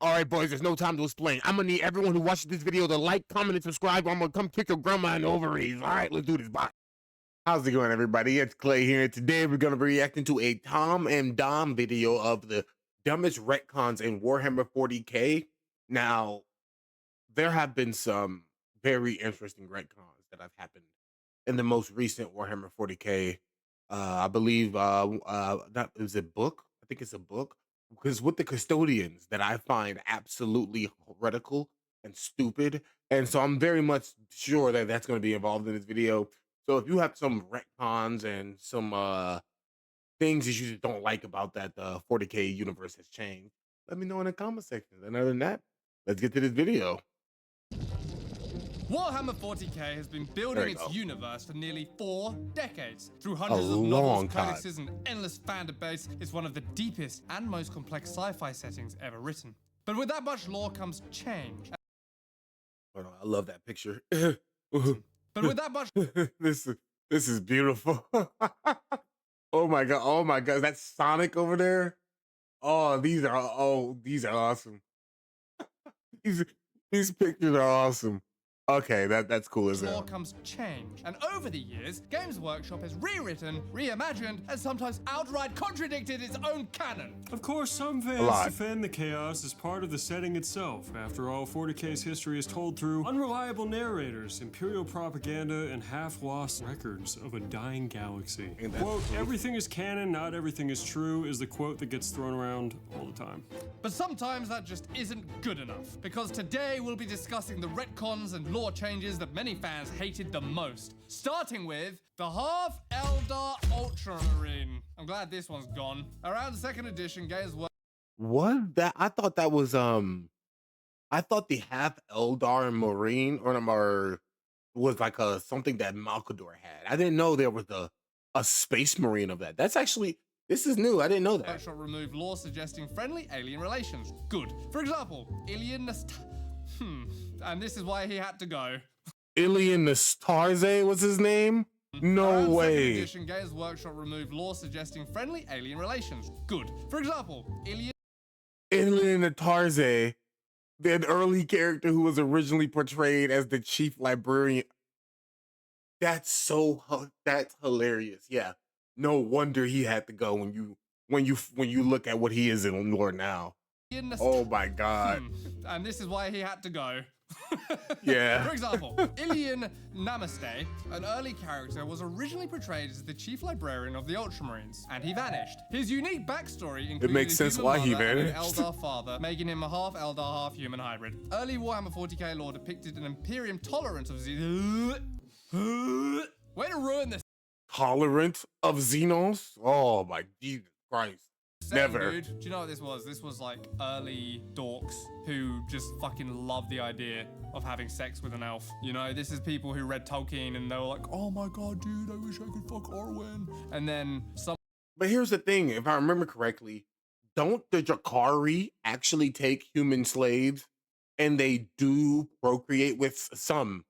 All right, boys, there's no time to explain. I'm gonna need everyone who watches this video to like, comment, and subscribe, or I'm gonna come kick your grandma in the ovaries. All right, let's do this. Bye. How's it going, everybody? It's Clay here. Today, we're gonna be reacting to a Tom and Dom video of the dumbest retcons in Warhammer 40K. Now, there have been some very interesting retcons that have happened in the most recent Warhammer 40K. I believe that is a book. I think it's a book, because with the custodians that I find absolutely heretical and stupid, and so I'm very much sure that that's going to be involved in this video. So if you have some retcons and some things that you just don't like about that the 40K universe has changed, let me know in the comment section. And other than that, let's get to this video. Warhammer 40K has been building its universe for nearly 4 decades. Through hundreds of long novels, time. codices, and endless fan debates, it's one of the deepest and most complex sci-fi settings ever written. But with that much lore comes change. Hold on, I love that picture. But with that much this is beautiful. Oh my god, that's Sonic over there. Oh, these are awesome. these pictures are awesome. Okay, that's cool as lore hell. comes change. And over the years, Games Workshop has rewritten, reimagined, and sometimes outright contradicted its own canon. Of course, some fans defend the chaos as part of the setting itself. After all, 40K's history is told through unreliable narrators, imperial propaganda, and half-lost records of a dying galaxy. Quote, everything is canon, not everything is true, is the quote that gets thrown around all the time. But sometimes that just isn't good enough, because today we'll be discussing the retcons and lore changes that many fans hated the most. Starting with the Half Eldar Ultramarine. I'm glad this one's gone. Around 2nd edition, Games Workshop. What? I thought that was I thought the Half Eldar Marine was like something that Malkador had. I didn't know there was a Space Marine of that. That's actually, this is new. I didn't know that. Workshop removed law suggesting friendly alien relations. Good. For example, and this is why he had to go. Ilian Nastarze was his name? No way. 2nd edition, Games Workshop removed law suggesting friendly alien relations. Good. For example, Ilian Nastarze, an early character who was originally portrayed as the chief librarian. That's hilarious. Yeah. No wonder he had to go when you look at what he is in lore now. Oh my god. And this is why he had to go. Yeah. For example, Ilian Namaste, an early character, was originally portrayed as the chief librarian of the Ultramarines, and he vanished. His unique backstory included it makes sense why he vanished. An Eldar father, making him a half Eldar, half human hybrid. Early Warhammer 40K lore depicted an Imperium tolerance of way to ruin this. Tolerant of Xenos? Oh my Jesus Christ. Never. Dude, do you know what this was? This was like early dorks who just fucking love the idea of having sex with an elf. You know, this is people who read Tolkien and they were like, oh my god, dude, I wish I could fuck Orwin. And then some. But here's the thing, if I remember correctly, don't the Jakari actually take human slaves, and they do procreate with some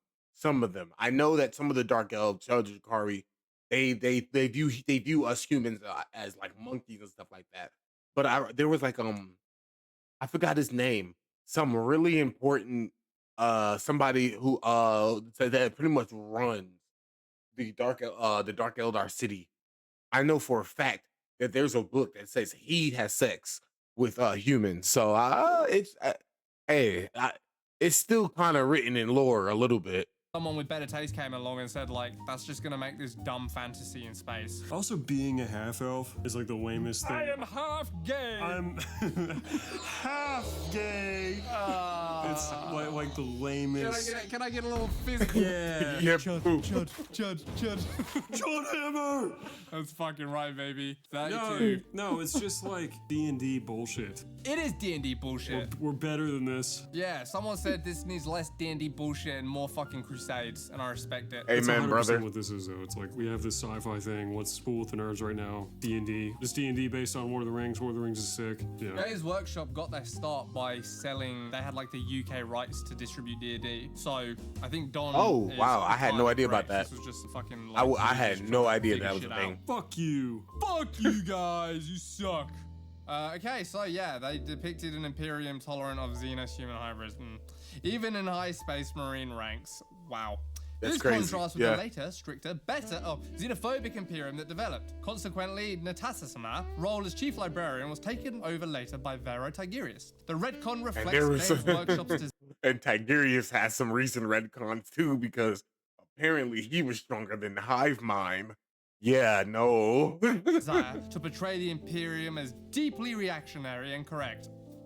of them? I know that some of the Dark Elves, Jakari, they view us humans as like monkeys and stuff like that. But there was like I forgot his name, some really important somebody who that pretty much runs the Dark Eldar city. I know for a fact that there's a book that says he has sex with humans. So it's still kind of written in lore a little bit. Someone with better taste came along and said, like, that's just gonna make this dumb fantasy in space. Also, being a half-elf is like the lamest thing. I am half gay! I'm half gay! It's like the lamest. Can I get a little physical? Yeah. Yeah. Chud Hammer! That's fucking right, baby. No, it's just like D&D bullshit. It is D&D bullshit. We're better than this. Yeah, someone said this needs less D&D bullshit and more fucking Crusades, and I respect it. Amen, brother. What this is, though. It's like we have this sci-fi thing. What's cool with the nerds right now? D&D. This D&D based on Lord of the Rings. Lord of the Rings is sick. Yeah. Games Workshop got their start by selling. They had like the UK rights to distribute D&D. So I think Don. Oh wow, I had no idea about that. This was just fucking. Like, I had no idea that was a thing. Fuck you. Fuck you guys. You suck. Okay, so yeah, they depicted an Imperium tolerant of Xenos human hybrids, even in high space marine ranks. Wow. That's This crazy. contrasts with the later, stricter, better, xenophobic Imperium that developed. Consequently, Natasasama's role as chief librarian was taken over later by Vero Tigurius. The retcon reflects Games Workshop's and Tigurius has some recent retcons too, because apparently he was stronger than Hive Mind. Yeah, no. desire to portray the Imperium as deeply reactionary and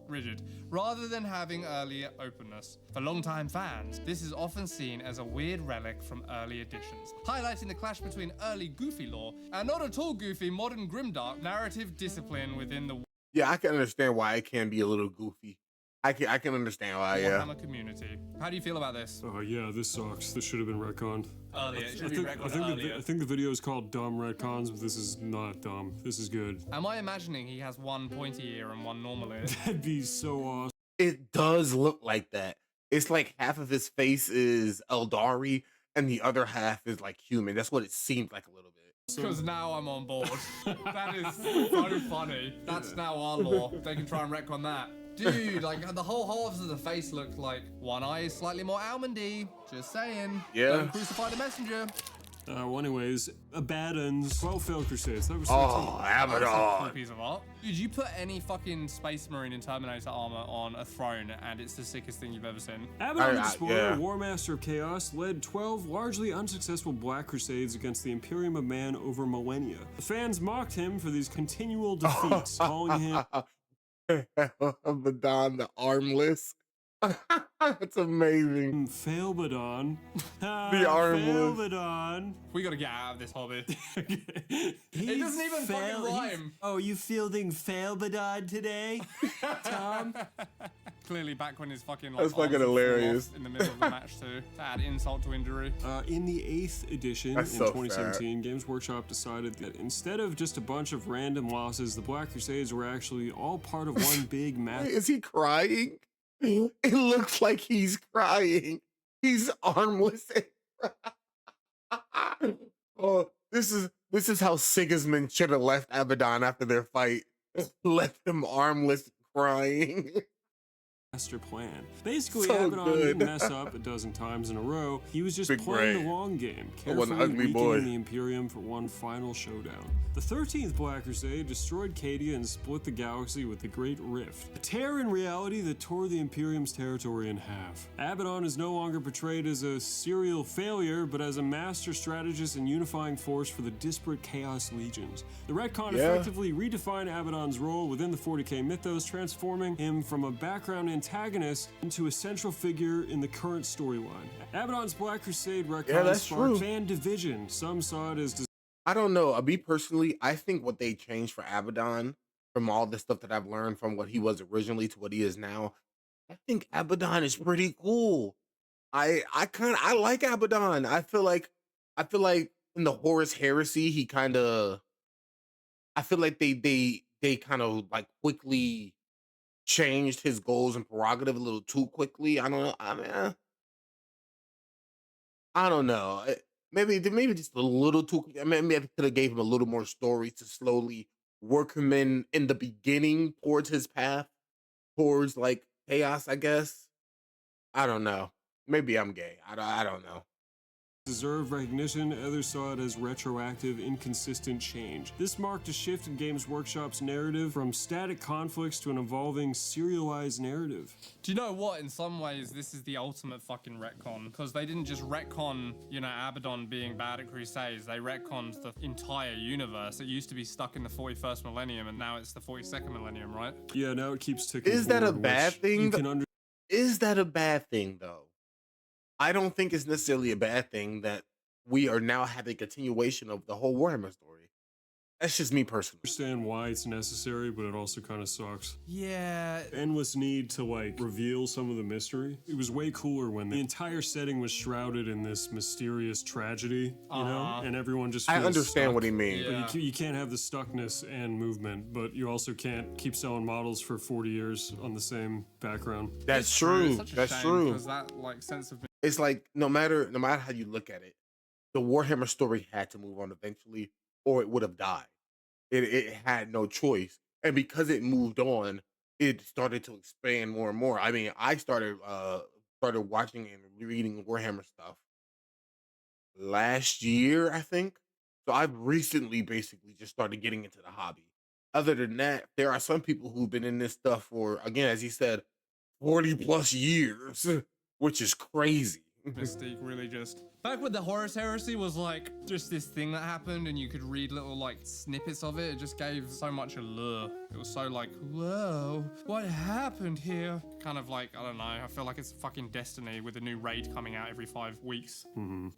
rigid, rather than having earlier openness. For longtime fans, this is often seen as a weird relic from early editions, highlighting the clash between early goofy lore and not at all goofy modern grimdark narrative discipline within the Yeah, I can understand why it can be a little goofy. I can understand why, Warhammer community. How do you feel about this? Oh yeah, this sucks. This should have been retconned. Earlier, it should I be think, retconned earlier. I think the video is called Dumb Retcons, but this is not dumb. This is good. Am I imagining he has one pointy ear and one normal ear? That'd be so awesome. It does look like that. It's like half of his face is Eldari and the other half is like human. That's what it seemed like a little bit. Because now I'm on board. That is so funny. That's now our lore. They can try and retcon that. Dude, like the whole halves of the face look like one eye is slightly more almondy. Just saying. Yeah. Don't crucify the messenger. Well, anyways, Abaddon's 12 failed crusades. That was Oh, That's a cool Abaddon. piece of art. Dude, you put any fucking Space Marine in Terminator armor on a throne and it's the sickest thing you've ever seen. Abaddon the Explorer, yeah. War Master of Chaos, led 12 largely unsuccessful Black Crusades against the Imperium of Man over millennia. The fans mocked hhim for these continual defeats, calling him Abaddon the Armless. That's amazing. Failbadon. The Armless. Failbadon. We gotta get out of this hobby. It doesn't even fucking rhyme. Oh, you fielding Failbadon today, Tom? Clearly back when his fucking like, That's fucking arms would fall hilarious. off in the middle of the match too. To add insult to injury. In the 8th edition That's in so 2017, Games Workshop decided that instead of just a bunch of random losses, the Black Crusades were actually all part of one big match. Is he crying? It looks like he's crying. He's armless. Oh, this is how Sigismund should have left Abaddon after their fight. Left him armless, crying. Master plan. Basically, So Abaddon good. didn't mess up a dozen times in a row. He was just Big playing brain. the long game, Oh, what an carefully ugly boy. weakening the Imperium for one final showdown. The 13th Black Crusade destroyed Cadia and split the galaxy with the Great Rift, a tear in reality that tore the Imperium's territory in half. Abaddon is no longer portrayed as a serial failure, but as a master strategist and unifying force for the disparate Chaos Legions. The retcon effectively redefined Abaddon's role within the 40K mythos, transforming him from a background antagonist into a central figure in the current storyline. Abaddon's Black Crusade retcon that's sparked true. fan division. Some saw it as I don't know. Me personally, I think what they changed for Abaddon from all the stuff that I've learned from what he was originally to what he is now, I think Abaddon is pretty cool. I like Abaddon. I feel like in the Horus Heresy, he kind of I feel like they kind of like quickly changed his goals and prerogative a little too quickly. I don't know. I mean, I don't know. Maybe just a little too. I mean, maybe I could have gave him a little more story to slowly work him in the beginning towards his path, towards like chaos. I guess. I don't know. Maybe I'm gay. I don't know. deserved recognition, others saw it as retroactive, inconsistent change. This marked a shift in Games Workshop's narrative from static conflicts to an evolving, serialized narrative. Do you know what? In some ways, this is the ultimate fucking retcon, because they didn't just retcon, you know, Abaddon being bad at Crusades. They retconned the entire universe. It used to be stuck in the 41st millennium, and now it's the 42nd millennium, right? Yeah, now it keeps ticking Is that a forward, bad which thing? You can Is that a bad thing, though? I don't think it's necessarily a bad thing that we are now having a continuation of the whole Warhammer story. That's just me personally. understand why it's necessary, but it also kind of sucks. Yeah. Endless need to like reveal some of the mystery. It was way cooler when the entire setting was shrouded in this mysterious tragedy, you know, and everyone just I feels understand stuck. what he means. Yeah. But you can't have the stuckness and movement, but you also can't keep selling models for 40 years on the same background. That's true. It's such a That's shame, true. Because that like sense of It's like no matter how you look at it, the Warhammer story had to move on eventually, or it would have died. It had no choice. And because it moved on, it started to expand more and more. I mean, I started watching and reading Warhammer stuff last year, I think. So I've recently basically just started getting into the hobby. Other than that, there are some people who've been in this stuff for, again, as he said, 40 plus years, which is crazy. Mystique really just back when the Horus Heresy was like just this thing that happened and you could read little like snippets of it. It just gave so much allure. It was so like, whoa, what happened here? Kind of like, I don't know, I feel like it's fucking Destiny with a new raid coming out every 5 weeks.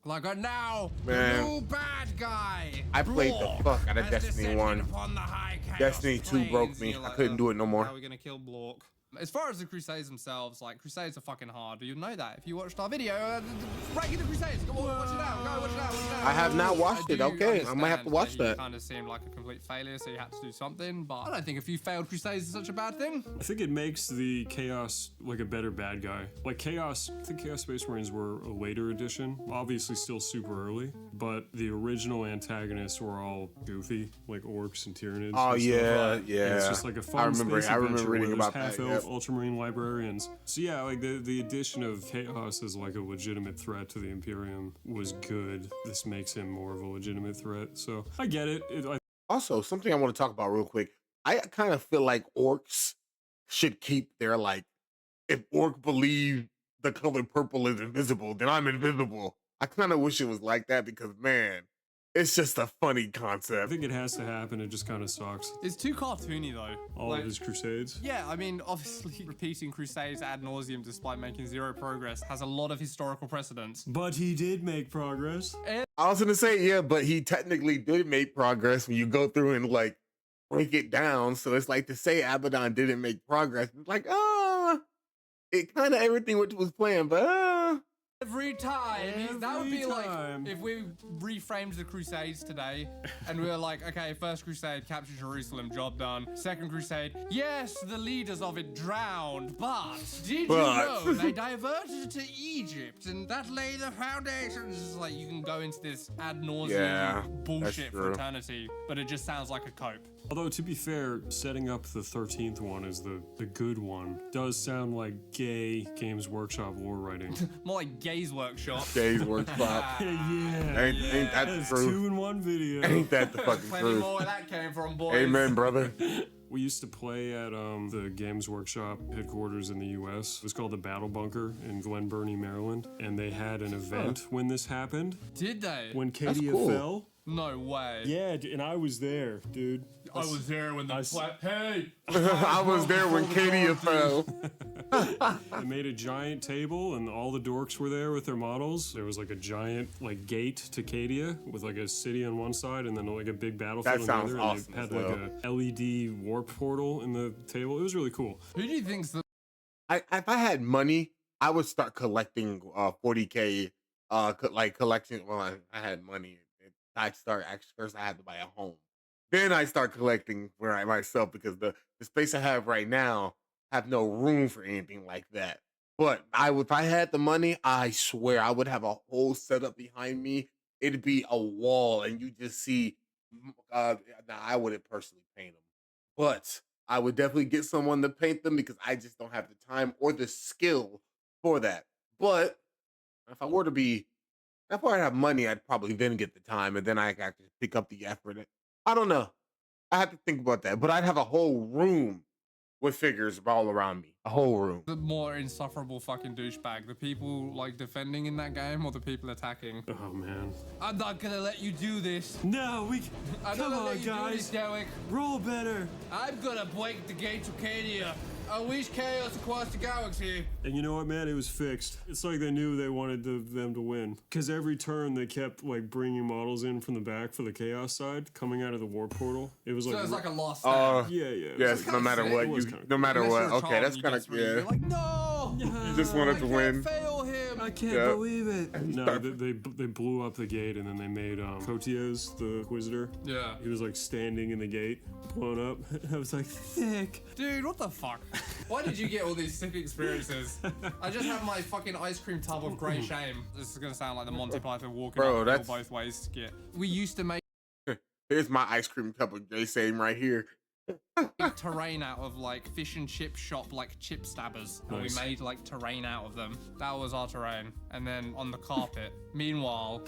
Like, now, Man. new bad guy. I played the Blork fuck out of has Destiny descended 1. upon the high chaos Destiny 2 broke plains. me. You're I like, couldn't do it no more. How are we gonna kill Blork? As far as the Crusades themselves, like, Crusades are fucking hard. You know that if you watched our video, ranking the Crusades. Go on, watch it out. Go watch it out. Watch it out. I have not watched it. Okay, I might have to watch that. It kind of seemed like a complete failure, so you had to do something. But I don't think a few failed Crusades is such a bad thing. I think it makes the Chaos like a better bad guy. Like Chaos, I think Chaos Space Marines were a later edition, obviously still super early, but the original antagonists were all goofy, like orcs and Tyranids. Oh and yeah, stuff. yeah. And it's just like a fun I remember reading about that. half-elf Ultramarine librarians. So yeah, like the addition of Chaos as like a legitimate threat to the Imperium was good. This makes him more of a legitimate threat. So I get it. Also, something I want to talk about real quick. I kind of feel like orcs should keep their like, if orc believe the color purple is invisible, then I'm invisible. I kind of wish it was like that because man, it's just a funny I concept. think it has to happen. It just kind of sucks. It's too cartoony though. All of his crusades. Yeah, I mean, obviously repeating Crusades ad nauseum despite making zero progress has a lot of historical precedence. But he did make progress. I was gonna say, yeah, but he technically did make progress when you go through and like break it down. So it's like to say Abaddon didn't make progress. It's like, it kind of everything which was planned, but Every time. That would be time. like if we reframed the Crusades today and we were like, okay, first Crusade, capture Jerusalem, job done. Second Crusade, yes, the leaders of it drowned, but did you know they diverted to Egypt and that laid the foundations? It's like you can go into this ad nauseum bullshit for eternity, but it just sounds like a cope. Although, to be fair, setting up the 13th one as the good one does sound like gay Games Workshop lore writing. More like Gays Workshop. Gays Workshop. Yeah. Ain't that the That's truth? 2 in 1 video. Ain't that the fucking Plenty truth? more where that came from, boys. Amen, brother. We used to play at the Games Workshop headquarters in the U.S. It was called the Battle Bunker in Glen Burnie, Maryland. And they had an event when this happened. Did they? When Cadia cool. fell. No way. Yeah, and I was there, dude. I was there when the hey! I was there when Cadia fell. They made a giant table and all the dorks were there with their models. There was like a giant like gate to Cadia with like a city on one side and then like a big battlefield That on the sounds other. awesome And as they had like a LED warp portal in the table. It was really cool. Who do you think's the If I had money, I would start collecting 40K, like collecting. Well, I had money. I'd start actually first. I had to buy a home. Then I start collecting for myself because the space I have right now have no room for anything like that. But if I had the money, I swear I would have a whole setup behind me. It'd be a wall, and you just see. Now I wouldn't personally paint them, but I would definitely get someone to paint them because I just don't have the time or the skill for that. But if I were to be if I have money, I'd probably then get the time, and then I could actually pick up the effort. I don't know. I have to think about that. But I'd have a whole room with figures all around me. A whole room. the more insufferable fucking douchebag? The people like defending in that game or the people attacking? Oh man. I'm not gonna let you do this. No, I'm come not gonna on, let you do this, guys. Derek. Roll better. I'm gonna break the gate to Cadia. Unleash chaos across the galaxy. And you know what, man? It was fixed. It's like they knew they wanted them to win. Because every turn they kept like bringing models in from the back for the chaos side, coming out of the warp portal. It was like, So it's like a lost stand. yeah, yeah. it was Yes, like- no matter sick. what. It was kinda No matter Unless what. you're a Okay, child that's and kind you of get through, you're like, no! You just wanted to win. Fail him. I can't Yeah. believe it. No, they blew up the gate and then they made Cotias the Inquisitor. Yeah. He was like standing in the gate, blown up. I was like, thick. Dude, what the fuck? Why did you get all these sick experiences? I just have my fucking ice cream tub of grey shame. This is gonna sound like the Monty Python walking Bro, up that's- both ways skit. We used to make Here's my ice cream cup of J Same right here. terrain out of like fish and chip shop, like chip stabbers. And Nice. we made like terrain out of them. That was our terrain. And then on the carpet, meanwhile,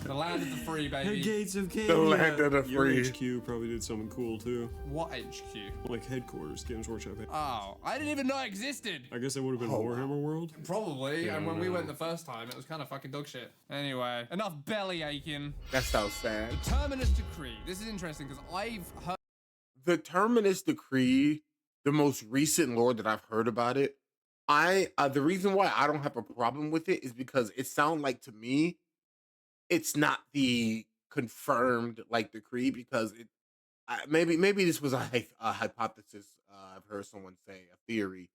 the land of the free, The baby. gates of Cadia. The land of the Your free. HQ probably did something cool too. What HQ? Like headquarters, Games Workshop. Oh, I didn't even know it existed. I guess that would have been Oh, Warhammer World. Probably. Yeah, And when we no. went the first time, it was kind of fucking dog shit. Anyway, enough belly aching. That sounds sad. The Terminus Decree. This is interesting because I've heard. The Terminus Decree, the most recent lore that I've heard about it, the reason why I don't have a problem with it is because it sounds like to me, it's not the confirmed like decree because maybe this was a hypothesis. I've heard someone say a theory,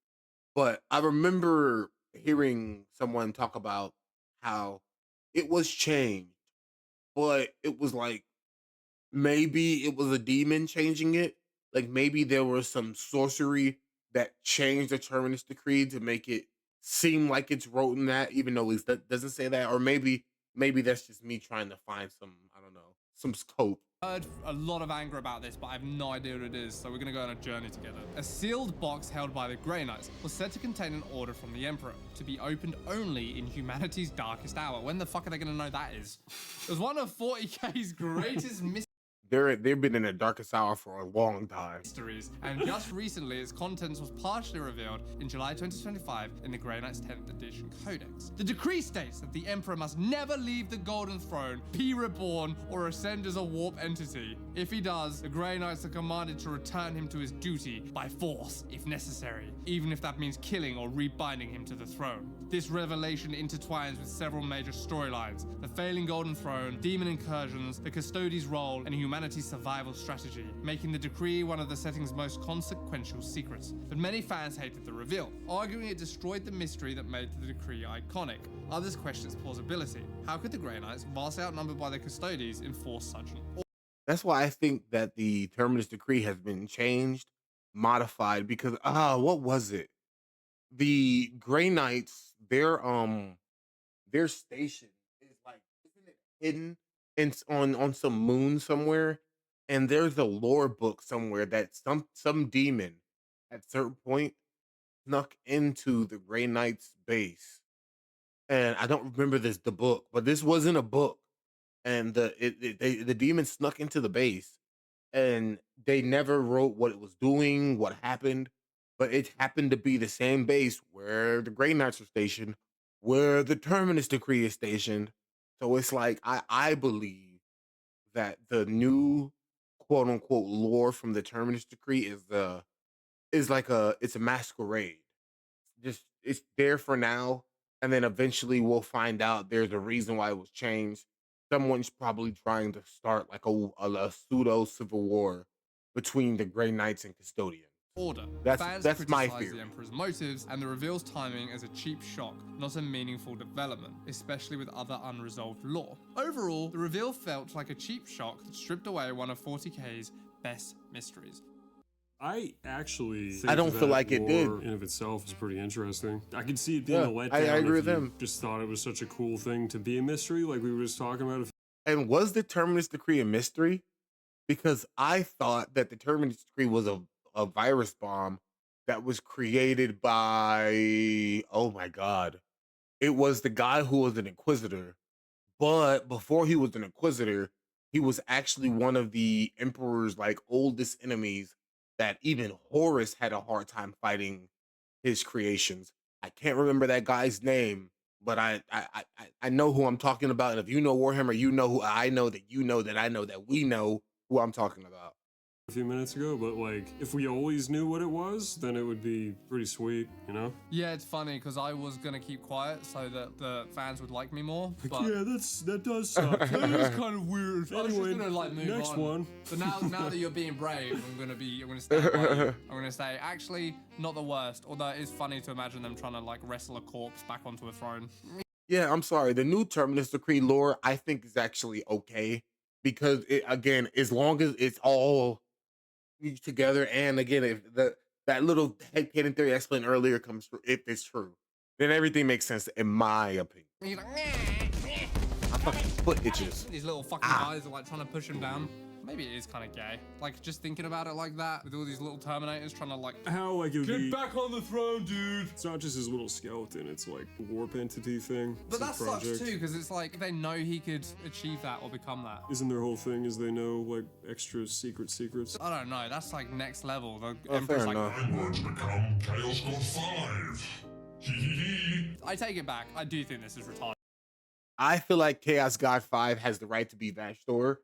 but I remember hearing someone talk about how it was changed, but it was like maybe it was a demon changing it. Like maybe there was some sorcery that changed the Terminus Decree to make it seem like it's wrote in that, even though it doesn't say that. Or maybe that's just me trying to find some, I don't know, some scope. Heard a lot of anger about this, but I have no idea what it is, so we're gonna go on a journey together. A sealed box held by the Grey Knights was said to contain an order from the Emperor to be opened only in humanity's darkest hour. When the fuck are they gonna know that is? It was one of 40K's greatest They've been in the darkest hour for a long time. mysteries, and just recently its contents was partially revealed in July 2025 in the Grey Knight's 10th edition codex. The decree states that the Emperor must never leave the Golden Throne, be reborn, or ascend as a warp entity. If he does, the Grey Knights are commanded to return him to his duty by force, if necessary, even if that means killing or rebinding him to the throne. This revelation intertwines with several major storylines: the failing Golden Throne, demon incursions, the Custodes' role, and humanity's survival strategy, making the decree one of the setting's most consequential secrets. But many fans hated the reveal, arguing it destroyed the mystery that made the decree iconic. Others question its plausibility. How could the Grey Knights, vastly outnumbered by the Custodes, enforce such an order? That's why I think that the Terminus Decree has been changed, modified, because what was it? The Grey Knights, their station is like, isn't it hidden on some moon somewhere? And there's a lore book somewhere that some demon at certain point snuck into the Grey Knights base. And I don't remember the book, but this wasn't a book. And the demon snuck into the base, and they never wrote what it was doing, what happened, but it happened to be the same base where the Grey Knights are stationed, where the Terminus Decree is stationed. So it's like I believe that the new quote unquote lore from the Terminus Decree is like it's a masquerade. Just it's there for now, and then eventually we'll find out there's a reason why it was changed. Someone's probably trying to start like a pseudo civil war between the Grey Knights and Custodians. Order. That's my criticize theory. the Emperor's motives and the reveal's timing as a cheap shock, not a meaningful development, especially with other unresolved lore. Overall, the reveal felt like a cheap shock that stripped away one of 40K's best mysteries. I actually think I don't feel that like it did. lore in of itself is pretty interesting. I could see it being Yeah, a letdown. I agree if with you them. Just thought it was such a cool thing to be a mystery, like we were just talking about. And was the Terminus Decree a mystery? Because I thought that the Terminus Decree was a virus bomb that was created by, oh my God, it was the guy who was an Inquisitor. But before he was an Inquisitor, he was actually one of the Emperor's like oldest enemies that even Horus had a hard time fighting his creations. I can't remember that guy's name, but I know who I'm talking about. And if you know Warhammer, you know who I know, that you know that I know that we know who I'm talking about. A few minutes ago, but like if we always knew what it was, then it would be pretty sweet, you know? Yeah, it's funny because I was gonna keep quiet so that the fans would like me more. But Yeah, that does suck. that is kind of weird. I was just Anyway, gonna like move next on. one. But now that you're being brave, I'm gonna stay quiet. I'm gonna say actually not the worst. Although it is funny to imagine them trying to like wrestle a corpse back onto a throne. Yeah, I'm sorry. The new Terminus Decree lore, I think, is actually okay because it, again, as long as it's all together, and again, if that little headcanon theory I explained earlier comes through, if it's true, then everything makes sense in my opinion. He's like, My fucking foot itches. these little fucking guys are like trying to push him down. Maybe it is kind of gay. Like, just thinking about it like that, with all these little Terminators trying to, like, How, like, it would be... get back on the throne, dude! It's not just his little skeleton, it's like a warp entity thing. But that It's a sucks project. too, because it's like, they know he could achieve that or become that. Isn't their whole thing is they know, like, extra secrets? I don't know, that's like next level. The Oh, Emperor's fair like, enough. I'm going to become Chaos God 5. Hee hee hee. I take it back. I do think this is retarded. I feel like Chaos God 5 has the right to be Vashtor.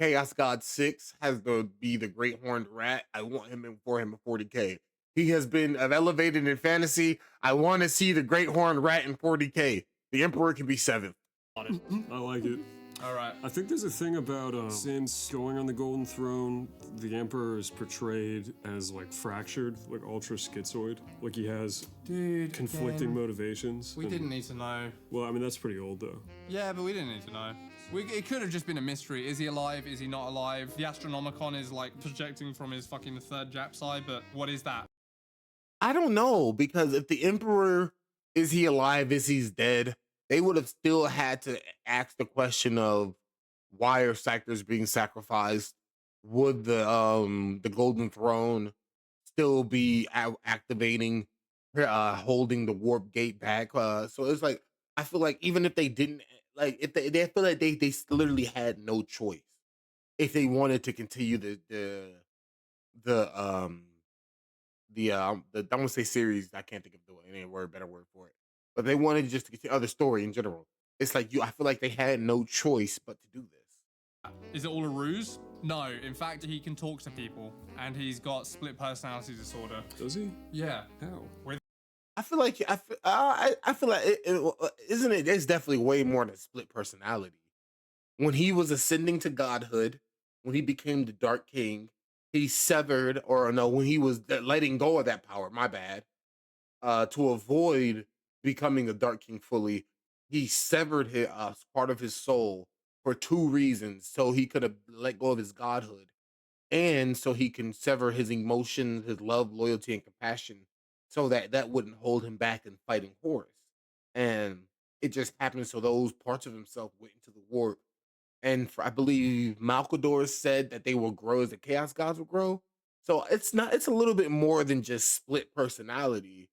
Chaos God 6 has to be the Great Horned Rat. I want him in 40K. He has been elevated in fantasy. I want to see the Great Horned Rat in 40K. The Emperor can be 7th. I like it. All right. I think there's a thing about since going on the Golden Throne, the Emperor is portrayed as like fractured, like ultra schizoid. Like he has conflicting motivations. We didn't need to know. Well, I mean, that's pretty old though. Yeah, but we didn't need to know. It could have just been a mystery. Is he alive? Is he not alive? The Astronomicon is like projecting from his fucking third Jap side, but what is that? I don't know, because if the Emperor, is he alive? Is he dead? They would have still had to ask the question of why are sectors being sacrificed? Would the Golden Throne still be activating, holding the warp gate back? So it's like, I feel like even if they didn't, like, if they feel like they literally had no choice if they wanted to continue the I don't want to say series. I can't think of any better word for it. But they wanted just to continue the story in general. It's like I feel like they had no choice but to do this. Is it all a ruse? No. In fact, he can talk to people, and he's got split personality disorder. Does he? Yeah. How? I feel like I feel like isn't it? There's definitely way more than split personality. When he was ascending to godhood, when he became the Dark King, he severed, or no, when he was letting go of that power. My bad. To avoid becoming the Dark King fully, he severed his part of his soul for 2 reasons: so he could have let go of his godhood, and so he can sever his emotions, his love, loyalty, and compassion, so that wouldn't hold him back in fighting Horus. And it just happened so those parts of himself went into the warp. And I believe Malkador said that they will grow as the Chaos Gods will grow. So it's a little bit more than just split personality.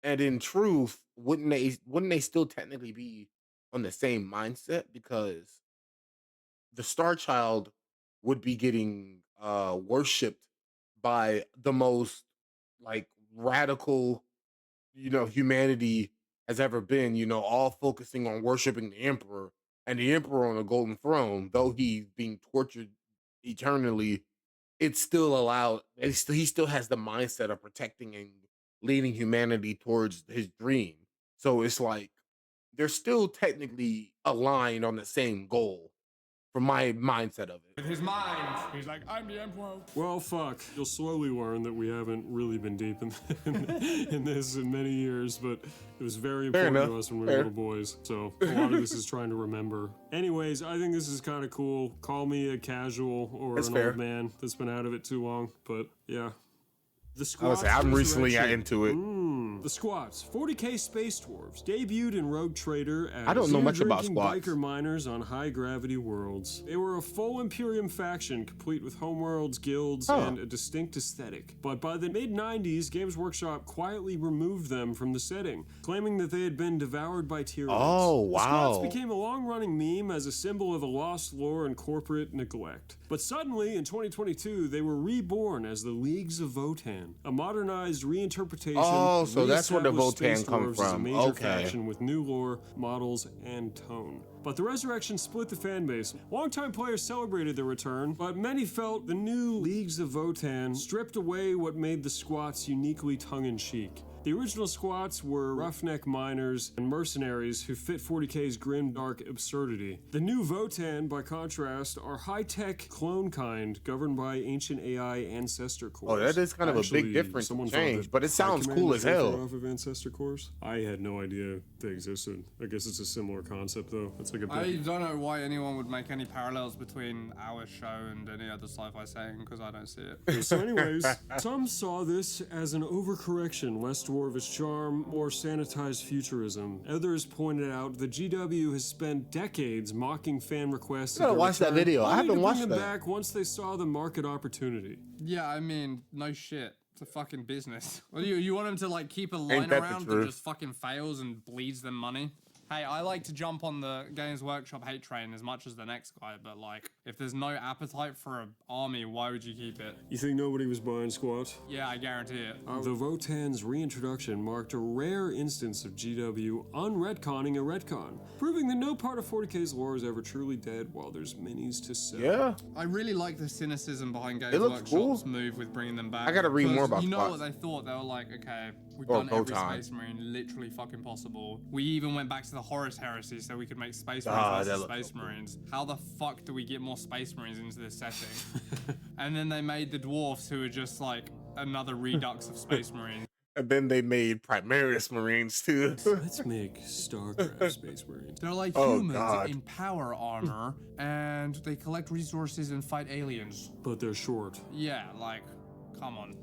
And in truth, wouldn't they still technically be on the same mindset? Because the Star Child would be getting worshipped by the most like radical, humanity has ever been, all focusing on worshiping the Emperor, and the Emperor on the Golden Throne, though he's being tortured eternally, it's still allowed. He still has the mindset of protecting and leading humanity towards his dream. So it's like they're still technically aligned on the same goal, from my mindset of it. With his mind, he's like, I'm the Emperor. Well, fuck. You'll slowly learn that we haven't really been deep in this in many years, but it was very important to us when we were little boys. So a lot of this is trying to remember. Anyways, I think this is kind of cool. Call me a casual or an old man that's been out of it too long, but yeah. The Squats. I'm recently into it. The Squats, 40K space dwarves, debuted in Rogue Trader as I don't know much about beer-drinking Squats. biker miners on high-gravity worlds. They were a full Imperium faction, complete with homeworlds, guilds, and a distinct aesthetic. But by the mid-90s, Games Workshop quietly removed them from the setting, claiming that they had been devoured by tyrants. Oh, The wow. Squats became a long-running meme as a symbol of a lost lore and corporate neglect. But suddenly, in 2022, they were reborn as the Leagues of Votan, a modernized reinterpretation. Oh, so that's where the re-established Votan Space come Dwarves as a from. major Okay. faction with new lore, models, and tone. But the resurrection split the fan base. Longtime players celebrated their return, but many felt the new Leagues of Votan stripped away what made the Squats uniquely tongue-in-cheek. The original Squats were roughneck miners and mercenaries who fit 40K's grim, dark absurdity. The new Votan, by contrast, are high-tech clone kind governed by ancient AI ancestor cores. Oh, that is kind of a big difference someone and thought change, that but it sounds High cool Command as was hell. riffing off of ancestor cores. I had no idea they existed. I guess it's a similar concept, though. It's like a I big... don't know why anyone would make any parallels between our show and any other sci-fi setting, because I don't see it. So anyways, some saw this as an overcorrection, lest dwarvish charm, more sanitized futurism. Others pointed out the GW has spent decades mocking fan requests. I gotta watch that video. I haven't watched them that. back once they saw the market opportunity. Yeah, I mean, no shit. It's a fucking business. Well, you want them to like keep a line Ain't that the around that truth? just fucking fails and bleeds them money? Hey, I like to jump on the Games Workshop hate train as much as the next guy, but like, if there's no appetite for an army, why would you keep it? You think nobody was buying squat? Yeah, I guarantee it. The Votan's reintroduction marked a rare instance of GW unretconning a retcon, proving that no part of 40K's lore is ever truly dead while there's minis to sell. Yeah. I really like the cynicism behind Games It looks Workshop's cool. move with bringing them back. I gotta read more about You know Squats. what they thought? They were like, okay, we've Or done every Votan. Space Marine literally fucking possible. We even went back to the Horus Heresy so we could make Space Ah, Marines that versus looks Space Marines. How the fuck do we get more Space Marines into this setting? And then they made the Dwarfs, who are just like another redux of Space Marines. And then they made Primaris Marines too. Let's make StarCraft Space Marines. They're like Oh, humans God. in power armor, and they collect resources and fight aliens. But they're short. Yeah, like, come on.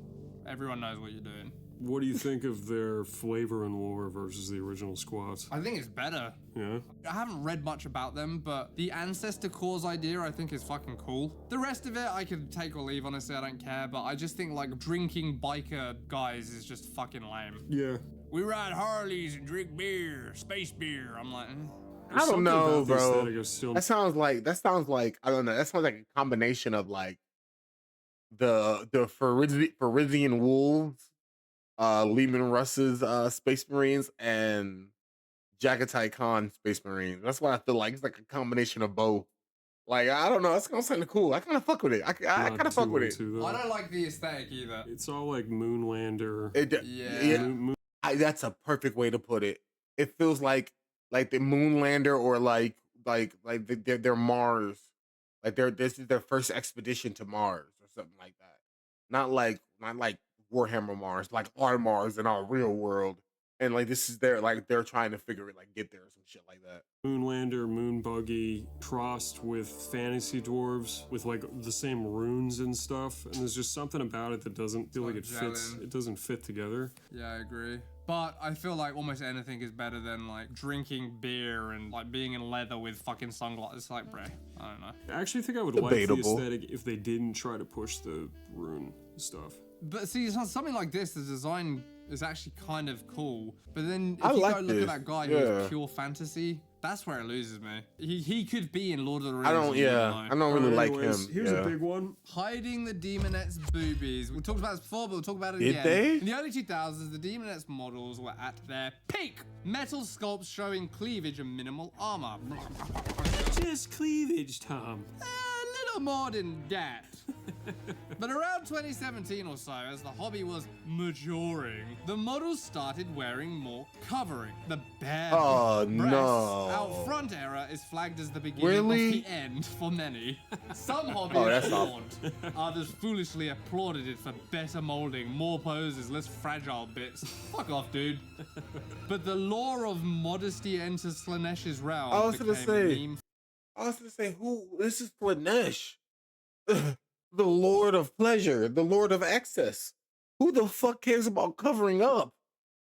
Everyone knows what you're doing. What do you think of their flavor and lore versus the original squats? I think it's better. Yeah? I haven't read much about them, but the Ancestor Cores idea I think is fucking cool. The rest of it I could take or leave, honestly, I don't care, but I just think like drinking biker guys is just fucking lame. Yeah. We ride Harleys and drink beer, space beer. I'm like, I don't know, bro. Still... That sounds like I don't know. That sounds like a combination of like the Pharisian Wolves, Lehman Russ's Space Marines, and Jagatai Khan Space Marines. That's what I feel like. It's like a combination of both. Like, I don't know. That's gonna sound cool. I kind of fuck with it. I kind of fuck with it. I don't like the aesthetic either. It's all like Moonlander. Yeah. That's a perfect way to put it. It feels like the Moonlander or like they're Mars. Like this is their first expedition to Mars or something like that. Not like Warhammer Mars, like our Mars in our real world. And like this is their they're trying to figure it, like get there or some shit like that. Moonlander, Moonbuggy, crossed with fantasy dwarves with like the same runes and stuff. And there's just something about it that doesn't feel like it fits. It doesn't fit together. Yeah, I agree. But I feel like almost anything is better than like drinking beer and like being in leather with fucking sunglasses. It's like, bruh, I don't know. I actually think I would Debatable. like the aesthetic if they didn't try to push the rune stuff. But see, something like this, the design is actually kind of cool. But then if I you like go look this. at that guy who's pure fantasy, that's where it loses me. He could be in Lord of the Rings. I don't really like him. Here's a big one. Hiding the Demonette's boobies. We talked about this before, but we'll talk about it Did again. they? In the early 2000s, the Demonette's models were at their peak. Metal sculpts showing cleavage and minimal armor. Just cleavage, Tom. A little more than that. But around 2017 or so, as the hobby was maturing, the models started wearing more covering. The bare breasts out front era is flagged as the beginning of the end for many. Some hobbyists mourned, others foolishly applauded it for better molding, more poses, less fragile bits. Fuck off, dude. But the lore of modesty enters Slanesh's realm. I was gonna became say, who? This is Slanesh, the Lord of Pleasure, the Lord of Excess. Who the fuck cares about covering up?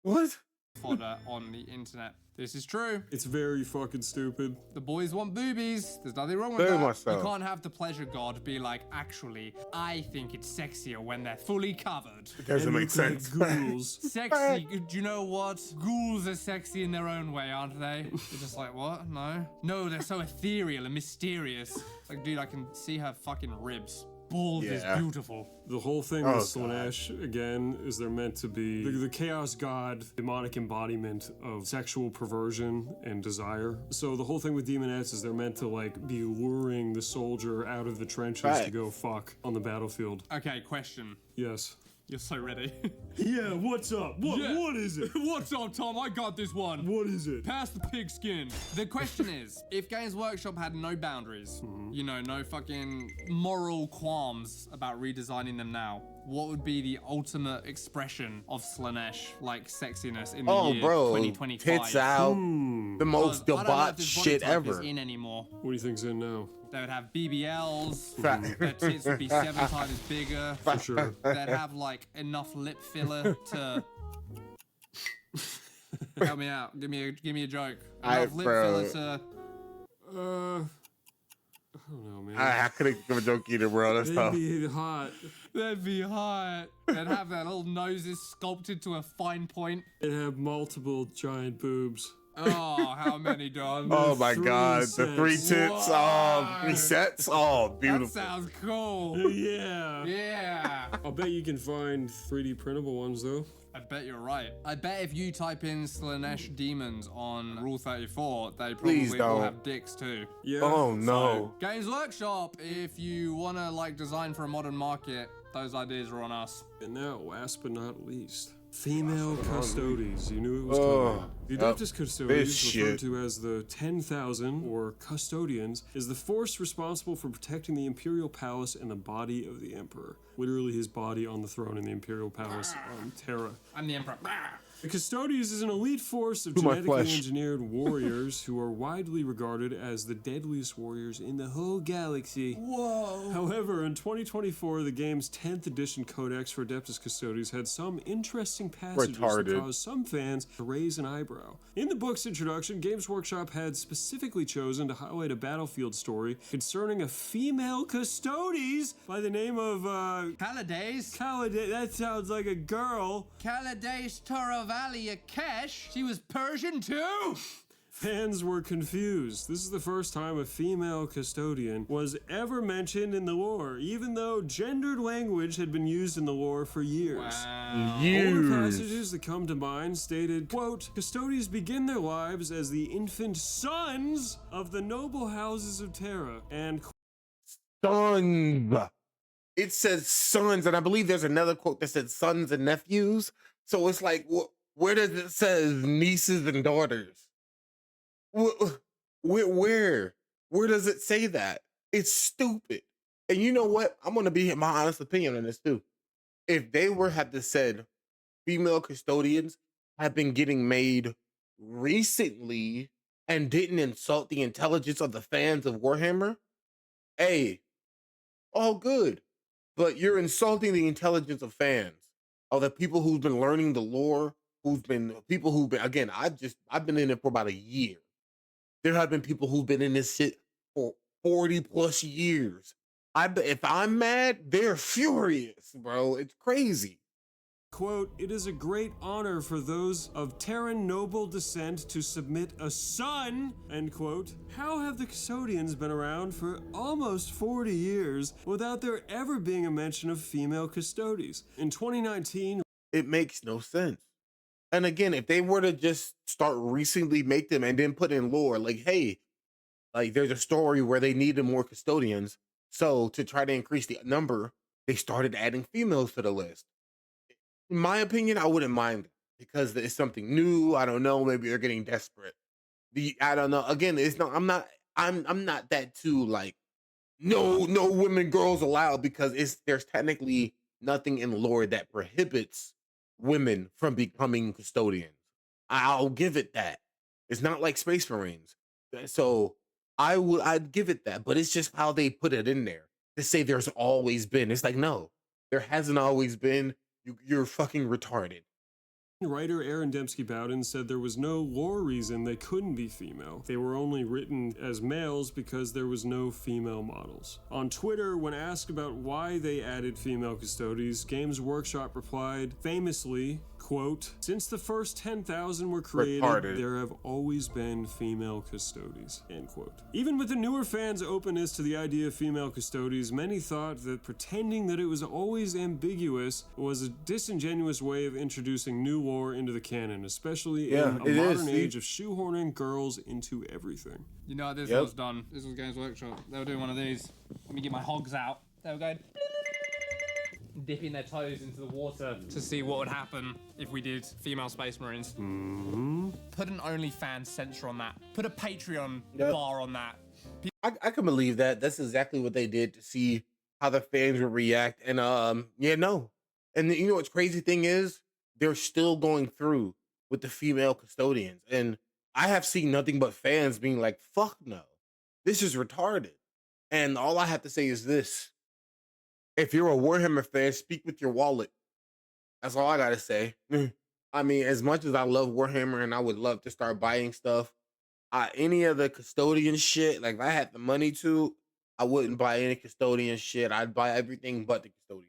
What? fodder on the internet. This is true. It's very fucking stupid. The boys want boobies. There's nothing wrong with Very that. much so. You can't have the pleasure god be like, actually, I think it's sexier when they're fully covered. It doesn't make sense. Ghouls. Sexy. Do you know what? Ghouls are sexy in their own way, aren't they? You're just like, what? No. No, they're so ethereal and mysterious. Like, dude, I can see her fucking ribs. Bald is beautiful. The whole thing with Slanesh, again, is they're meant to be the chaos god, demonic embodiment of sexual perversion and desire. So the whole thing with demonettes is they're meant to, like, be luring the soldier out of the trenches to go fuck on the battlefield. Okay, question. Yes. You're so ready. Yeah, what's up? What is it? What's up, Tom? I got this one. What is it? Pass the pigskin. The question is, if Games Workshop had no boundaries, you know, no fucking moral qualms about redesigning them now, what would be the ultimate expression of Slanesh, like sexiness in the year 2025? Tits out, the most debauched shit ever. In anymore. What do you think's in now? They would have BBLs, their tits would be 7 times bigger. For sure. They'd have like enough lip filler to Help me out. Give me a joke. I- Enough lip bro. filler to... I don't know, man. I couldn't think of a joke either, bro. That's They'd tough. be hot. That'd be hot. They'd have their little noses sculpted to a fine point. They'd have multiple giant boobs. Oh, how many, Don? Oh my three God, the 3 sets. tits, Whoa. 3 sets. Oh, That beautiful. sounds cool. Yeah. Yeah. I'll bet you can find 3D printable ones, though. I bet you're right. I bet if you type in Slanesh demons on Rule 34, they Please probably all don't. have dicks too. Yeah. Oh no. Games Workshop, if you want to like design for a modern market, those ideas are on us. And now, last but not least, female custodies. You knew it was Oh, coming. The yep. Adeptus Custodies, This referred shit. to as the 10,000 or custodians, is the force responsible for protecting the Imperial Palace and the body of the Emperor. Literally his body on the throne in the Imperial Palace on Terra. I'm the Emperor. The Custodians is an elite force of To my genetically flesh. engineered warriors who are widely regarded as the deadliest warriors in the whole galaxy. Whoa. However, in 2024, the game's 10th edition codex for Adeptus Custodies had some interesting passages Retarded. that caused some fans to raise an eyebrow. In the book's introduction, Games Workshop had specifically chosen to highlight a battlefield story concerning a female Custodes by the name of, Calades. that sounds like a girl. Calades Toravalia Kesh. She was Persian too? Fans were confused. This is the first time a female custodian was ever mentioned in the lore, even though gendered language had been used in the lore for years. Older Years. passages that come to mind stated, quote, Custodians begin their lives as the infant sons of the noble houses of Terra, and Sons. It says sons, and I believe there's another quote that said sons and nephews. So it's like, where does it says nieces and daughters? Where does it say that? It's stupid. And you know what? I'm gonna be my honest opinion on this too. If they had to said female custodians have been getting made recently and didn't insult the intelligence of the fans of Warhammer, hey, all good. But you're insulting the intelligence of fans, of the people who've been learning the lore, again, I've been in it for about a year. There have been people who've been in this shit for 40 plus years. If I'm mad, they're furious, bro. It's crazy. quote, it is a great honor for those of Terran noble descent to submit a son, end quote. How have the Custodians been around for almost 40 years without there ever being a mention of female Custodies? In 2019, It makes no sense. And again, if they were to just start recently make them and then put in lore, like, hey, like there's a story where they needed more custodians. So to try to increase the number, they started adding females to the list. In my opinion, I wouldn't mind it because it's something new. I don't know. Maybe they're getting desperate. I don't know. Again, it's not. I'm not that too like. No women, girls allowed because there's technically nothing in lore that prohibits women from becoming custodians. I'll give it that. It's not like Space Marines. So I'd give it that, but it's just how they put it in there to say there's always been. It's like, no, there hasn't always been. You're fucking retarded. writer Aaron Dembski-Bowden said there was no lore reason they couldn't be female. They were only written as males because there was no female models. On Twitter, when asked about why they added female custodies, Games Workshop replied famously, quote, since the first 10,000 were created, Retarded. there have always been female custodies, end quote. Even with the newer fans' openness to the idea of female custodies, many thought that pretending that it was always ambiguous was a disingenuous way of introducing new lore into the canon, especially Yeah, in a it is, modern see? age of shoehorning girls into everything. You know what this Yep. was done? This was Games Workshop. They were doing one of these. Let me get my hogs out. They were going dipping their toes into the water to see what would happen if we did female Space Marines. Put an OnlyFans censor on that. Put a Patreon Yep. bar on that. I can believe that. That's exactly what they did to see how the fans would react. And yeah, no. And you know what's crazy thing is they're still going through with the female custodians. And I have seen nothing but fans being like, fuck no. This is retarded. And all I have to say is this. If you're a Warhammer fan, speak with your wallet. That's all I gotta say. I mean, as much as I love Warhammer and I would love to start buying stuff, any of the custodian shit, like if I had the money to, I wouldn't buy any custodian shit. I'd buy everything but the custodians.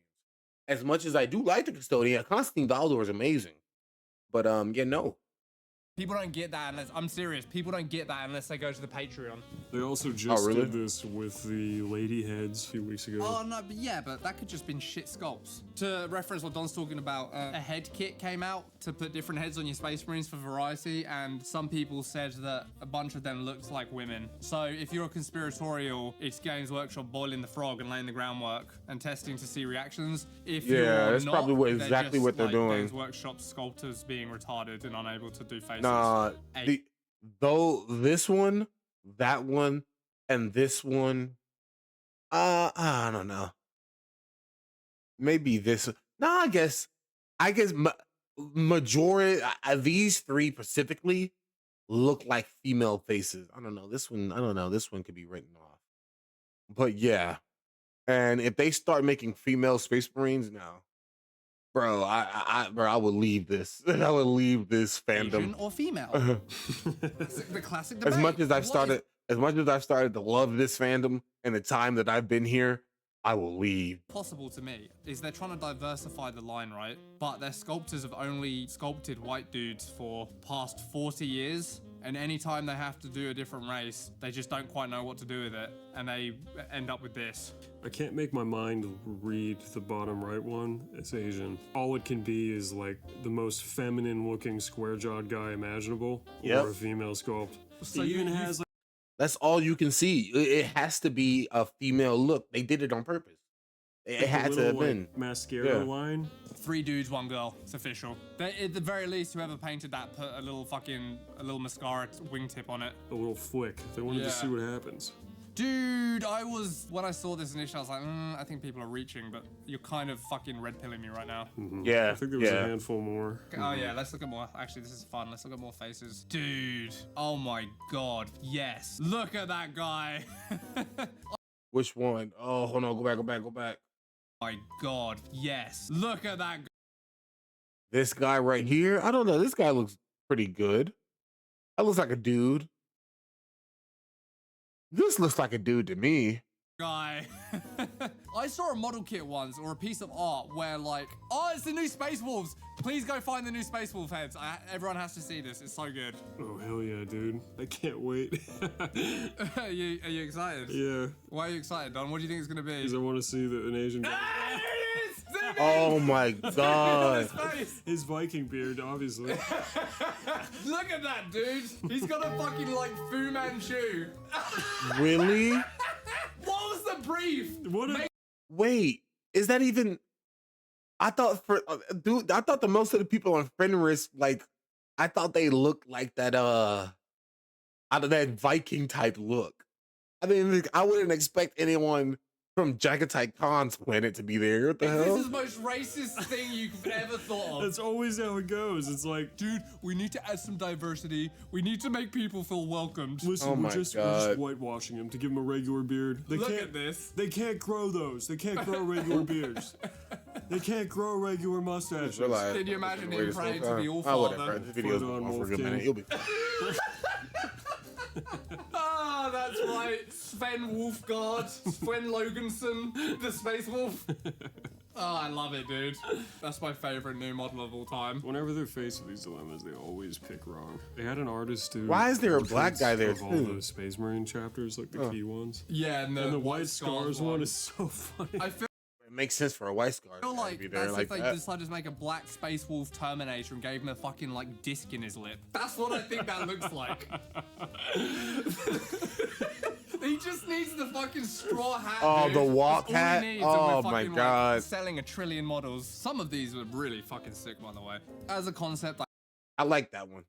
As much as I do like the custodian, Constantine Valdor is amazing. But yeah, no. People don't get that unless, I'm serious, people don't get that unless they go to the Patreon. They also just really? did this with the lady heads a few weeks ago. Oh no, but yeah, but that could just been shit sculpts. To reference what Don's talking about, a head kit came out to put different heads on your Space Marines for variety, and some people said that a bunch of them looked like women. So if you're a conspiratorial, it's Games Workshop boiling the frog and laying the groundwork and testing to see reactions. If Yeah, you're that's not, probably they're exactly just what they're like doing. Games Workshop sculptors being retarded and unable to do faces. Nah, though this one, that one, and this one, I don't know. Maybe this. No, I guess majority these three specifically look like female faces. I don't know. This one, I don't know. This one could be written off. But yeah, and if they start making female Space Marines now, bro, I would leave this. I would leave this fandom. Asian or female? The classic debate. As much as I've What is- started to love this fandom and the time that I've been here, I will leave. Possible to me is they're trying to diversify the line, right? But their sculptors have only sculpted white dudes for past 40 years. And anytime they have to do a different race, they just don't quite know what to do with it. And they end up with this. I can't make my mind read the bottom right one. It's Asian. All it can be is like the most feminine looking square jawed guy imaginable. Yep. Or a female sculpt. So it even you- has like That's all you can see. It has to be a female look. They did it on purpose. It a had to little, have like, been. mascara Yeah. line. 3 dudes, 1 girl. It's official. They, at the very least, whoever painted that put a little mascara wingtip on it. A little flick. They wanted Yeah. to see what happens. Dude, when I saw this initially, I was like, I think people are reaching, but you're kind of fucking red pilling me right now. Yeah. I think there was a yeah. handful more. Oh yeah, let's look at more. Actually, this is fun. Let's look at more faces. Dude, oh my god, yes. Look at that guy. Which one? Oh, hold on. Go back. My god, yes. Look at that guy. This guy right here. I don't know. This guy looks pretty good. That looks like a dude. This looks like a dude to me. I saw a model kit once, or a piece of art where like, oh, it's the new Space Wolves. Please go find the new Space Wolf heads. Everyone has to see this. It's so good. Oh, hell yeah, dude. I can't wait. Are you excited? Yeah, Why are you excited, Don? What do you think it's gonna be? because I want to see an Asian guy. Ah, there it is! Zoom in! Oh my god. His face. His Viking beard, obviously. Look at that, dude. He's got a fucking like Fu Manchu. Really? What was the brief? What a Wait, is that even? I thought the most of the people on Fenris, like, I thought they looked like that out of that Viking type look. I mean, like, I wouldn't expect anyone from Jagatai Khan's planet to be there. What the This hell? is the most racist thing you've ever thought of. That's always how it goes. It's like, Dude, we need to add some diversity. We need to make people feel welcomed. listen, Oh we're my just God. whitewashing him to give him a regular beard. They Look can't, at this. They can't grow those. They can't grow regular beards. They can't grow regular mustaches. Relax. Can you imagine Wait him this whole praying to time. the All Oh, whatever. Father? This video's Photo on on for a good Wolf minute. King. You'll be. Ah, that's right. Sven Wolfgard, Sven Loganson, the Space Wolf. Oh, I love it, dude. That's my favorite new model of all time. Whenever they're faced with these dilemmas, they always pick wrong. They had an artist do. Why is there a black portraits guy there, of all too? the Space Marine chapters, like the key ones. Yeah, and And the White Scars one is so funny. I feel It makes sense for a white scar to like be there that's like if they that. decided to make a black Space Wolf Terminator and gave him a fucking like disc in his lip. That's what I think that looks like. He just needs the fucking straw hat. Oh, dude. the walk That's all he hat? needs, and Oh we're my fucking, God. Like, selling 1 trillion models. Some of these were really fucking sick, by the way. As a concept, I like that one.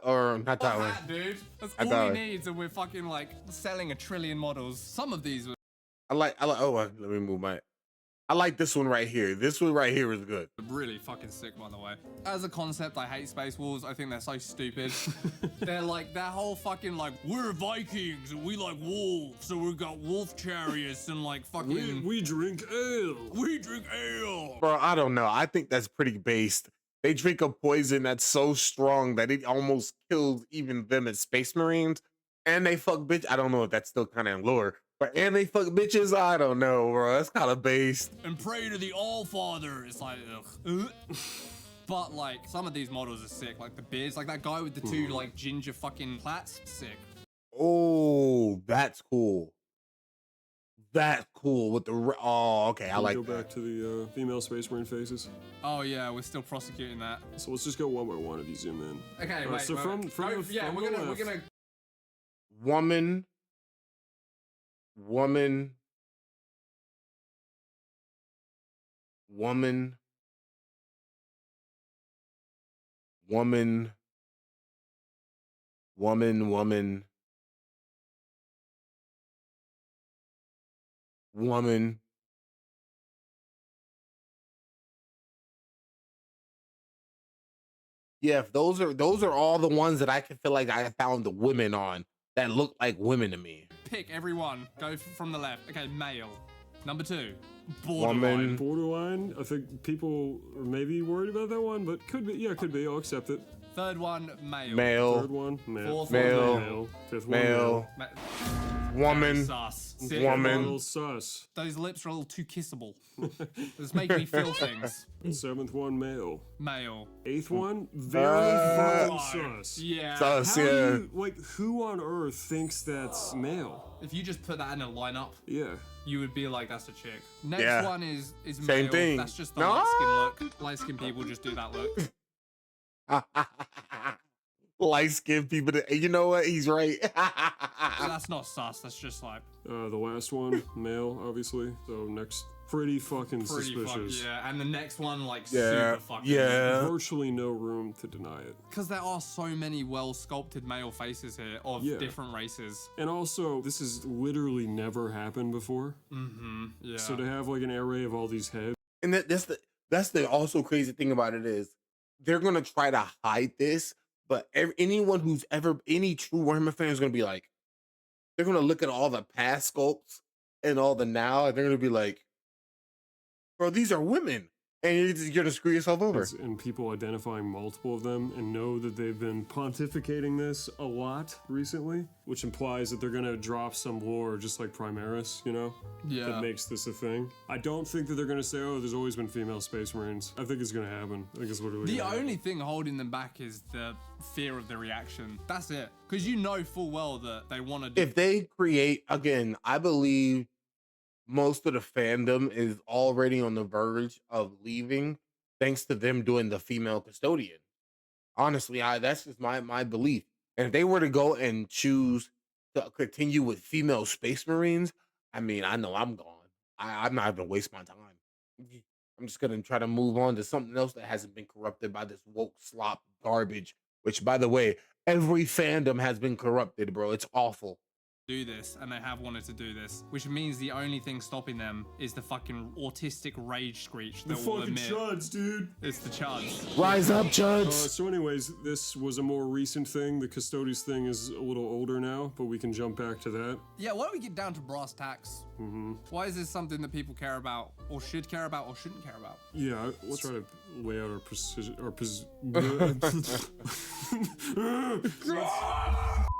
Or not that one. hat, dude. That's I all got he it. needs, and we're fucking like selling 1 trillion models. Some of these were I like. Oh, let me move my. I like this one right here. This one right here is good. really fucking sick, by the way. As a concept, I hate Space Wolves. I think they're so stupid. They're like, that whole fucking like, we're Vikings and we like wolves, so we've got wolf chariots and like fucking... We drink ale. We drink ale. Bro, I don't know. I think that's pretty based. They drink a poison that's so strong that it almost kills even them as space marines. And they fuck bitch. I don't know if that's still kind of in lore, but and they fuck bitches. I don't know, bro. That's kind of based. And pray to the All-Father. It's like, ugh. But like, some of these models are sick. Like the beards, like that guy with the two like ginger fucking plaits, sick. Oh, that's cool. That's cool with the. Oh, okay. I like Go that. back to the female Space Marine faces. Oh yeah, we're still prosecuting that. So let's just go one by one if you zoom in. Okay, Alright, wait. so wait, from wait. the Yeah, we're gonna. Woman. Woman. Woman. Woman. Woman. Woman. Woman. Yeah, if those are all the ones that I can feel like I found the women on that look like women to me. Pick every one. Go from the left. Okay, male. Number 2. Woman. Borderline. Borderline, I think people are maybe worried about that one, but could be. Yeah, could be. I'll accept it. Third one, male. Male. Third one, male. Fourth Male. one, Male. Fifth one, Male. Woman. Sus. male. Sixth Woman. A little sus. Those lips are a little too kissable. It's making me feel things. Seventh one, male. Male. Eighth one, very fucking Oh, sus. Yeah. Sus, How yeah. do you, like, who on earth thinks that's male? If you just put that in a lineup, Yeah. you would be like, that's a chick. Next Yeah. one is Same male. thing. That's just the No. light skin look. Light skin people just do that look. Light skinned people. You know what? He's right. That's not sus. That's just like The last one, male, obviously. So next, pretty fucking pretty suspicious. fuck, yeah. And the next one, like, Yeah. super fucking. Yeah. Virtually no room to deny it. Because there are so many well-sculpted male faces here of Yeah. different races. And also, this has literally never happened before. Mm-hmm. Yeah. So to have like an array of all these heads, And that's the also crazy thing about it is they're gonna try to hide this, but anyone who's ever any true Warhammer fan is gonna be like, they're gonna look at all the past sculpts and all the now, and they're gonna be like, bro, these are women, and you're gonna screw yourself over. and people identifying multiple of them and know that they've been pontificating this a lot recently, which implies that they're gonna drop some lore just like Primaris, you know? Yeah. That makes this a thing. I don't think that they're gonna say, oh, there's always been female Space Marines. I think it's gonna happen. I think it's literally The gonna happen. only thing holding them back is the fear of the reaction. That's it. Because you know full well that they want to do. If they create again, I believe most of the fandom is already on the verge of leaving, thanks to them doing the female custodian. Honestly, that's just my belief. And if they were to go and choose to continue with female Space Marines, I mean, I know I'm gone. I'm not gonna waste my time. I'm just gonna try to move on to something else that hasn't been corrupted by this woke slop garbage. Which, by the way, every fandom has been corrupted, bro. It's awful. do this, and they have wanted to do this, which means the only thing stopping them is the fucking autistic rage screech The that will fucking emit. chuds, dude. It's the chuds. Rise up, Chuds. So anyways, this was a more recent thing. The Custodes thing is a little older now, but we can jump back to that. Yeah, why don't we get down to brass tacks? Why is this something that people care about, or should care about, or shouldn't care about? Yeah, let's try to lay out our precision,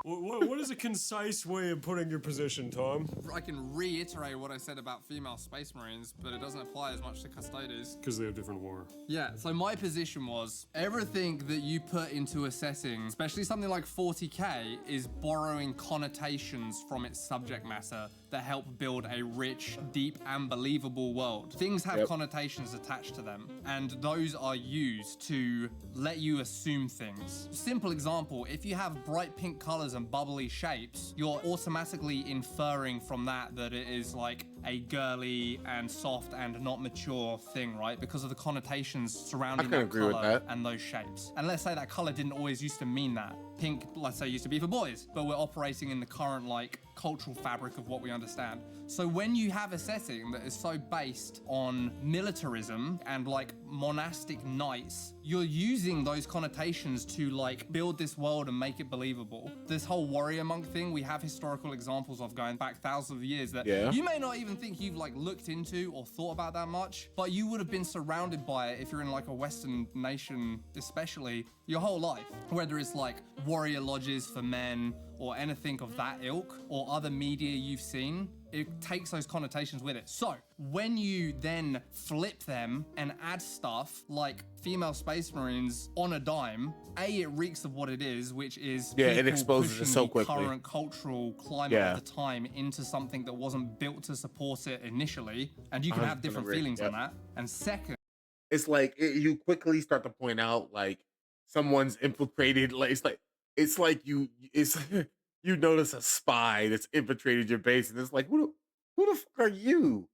what is a concise way of putting your position, Tom? I can reiterate what I said about female space marines, but it doesn't apply as much to Custodes. Because they have different lore. Yeah, so my position was, everything that you put into a setting, especially something like 40K, is borrowing connotations from its subject matter that help build a rich, deep, and believable world. Things have connotations attached to them, and those are used to let you assume things. Simple example, if you have bright pink colors and bubbly shapes, you're automatically inferring from that that it is like a girly and soft and not mature thing, right? Because of the connotations surrounding that agree with color that. and those shapes. And let's say that color didn't always used to mean that. Pink, let's say, used to be for boys, but we're operating in the current like cultural fabric of what we understand. So when you have a setting that is so based on militarism and like monastic knights, you're using those connotations to like build this world and make it believable. This whole warrior monk thing, we have historical examples of going back thousands of years that you may not even think you've like looked into or thought about that much, but you would have been surrounded by it if you're in like a Western nation, especially your whole life, whether it's like warrior lodges for men or anything of that ilk or other media you've seen. It takes those connotations with it. So when you then flip them and add stuff like female space marines on a dime, it reeks of what it is, which is it exposes it so the quickly. current cultural climate of the time into something that wasn't built to support it initially, and you can have different feelings on that. And second, it's like you quickly start to point out like someone's infiltrated. Like it's like you notice a spy that's infiltrated your base, and it's like, who the fuck are you?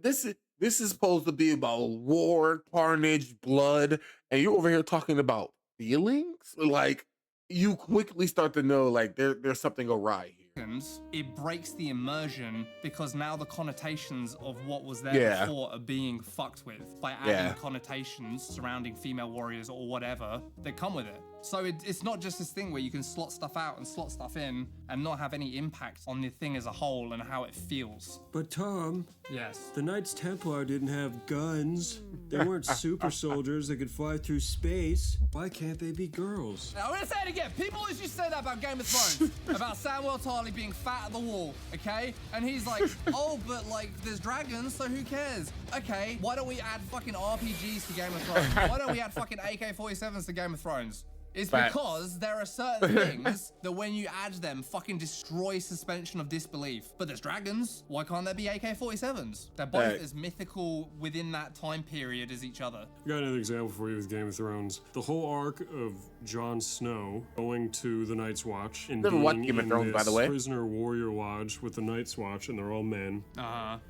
This is supposed to be about war, carnage, blood, and you're over here talking about feelings. Like you quickly start to know like there's something awry here. It breaks the immersion because now the connotations of what was there before are being fucked with by adding connotations surrounding female warriors or whatever that come with it. So it's not just this thing where you can slot stuff out and slot stuff in and not have any impact on the thing as a whole and how it feels. But Tom, yes, the Knights Templar didn't have guns. They weren't super soldiers that could fly through space. Why can't they be girls? I'm gonna say it again. People used to say that about Game of Thrones, about Samwell Tarly being fat at the wall, okay? And he's like, oh, but like there's dragons, so who cares? Okay, why don't we add fucking RPGs to Game of Thrones? Why don't we add fucking AK-47s to Game of Thrones? It's because there are certain things that when you add them fucking destroy suspension of disbelief. But there's dragons. Why can't there be AK-47s? They're both as mythical within that time period as each other. I got another example for you with Game of Thrones. The whole arc of Jon Snow going to the Night's Watch and Never watched being Game of in Thrones, by the way. prisoner warrior lodge with the Night's Watch, and they're all men.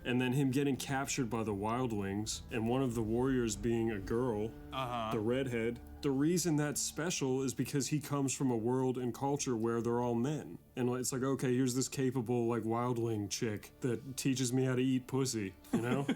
And then him getting captured by the wildlings, and one of the warriors being a girl, the redhead. The reason that's special is because he comes from a world and culture where they're all men. And it's like, okay, here's this capable, like, wildling chick that teaches me how to eat pussy, you know?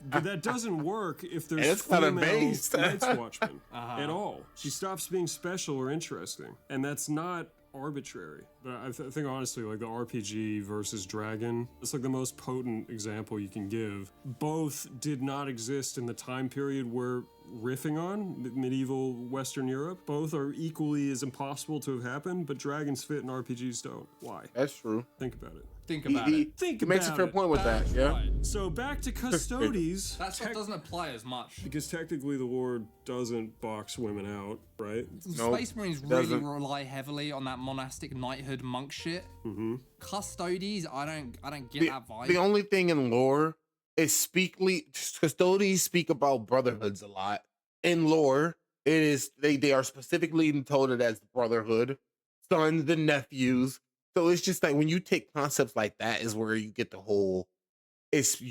But that doesn't work if there's female Night's Watchmen at all. She stops being special or interesting. And that's not arbitrary. But I think honestly, like the RPG versus Dragon, it's like the most potent example you can give. Both did not exist in the time period we're riffing on, medieval Western Europe. Both are equally as impossible to have happened, but dragons fit and RPGs don't. Why? That's true. Think about it. Think about it. Think He about makes a fair it. point with that, yeah. Right. So back to Custodes. That stuff doesn't apply as much. Because technically the Lord doesn't box women out, right? Nope, Space Marines really doesn't. rely heavily on that monastic knighthood monk shit. Custodes, I don't get that vibe. The only thing in lore is Custodes speak about brotherhoods a lot. In lore, it is they are specifically told as brotherhood, sons and nephews. So it's just like when you take concepts like that is where you get the whole. It's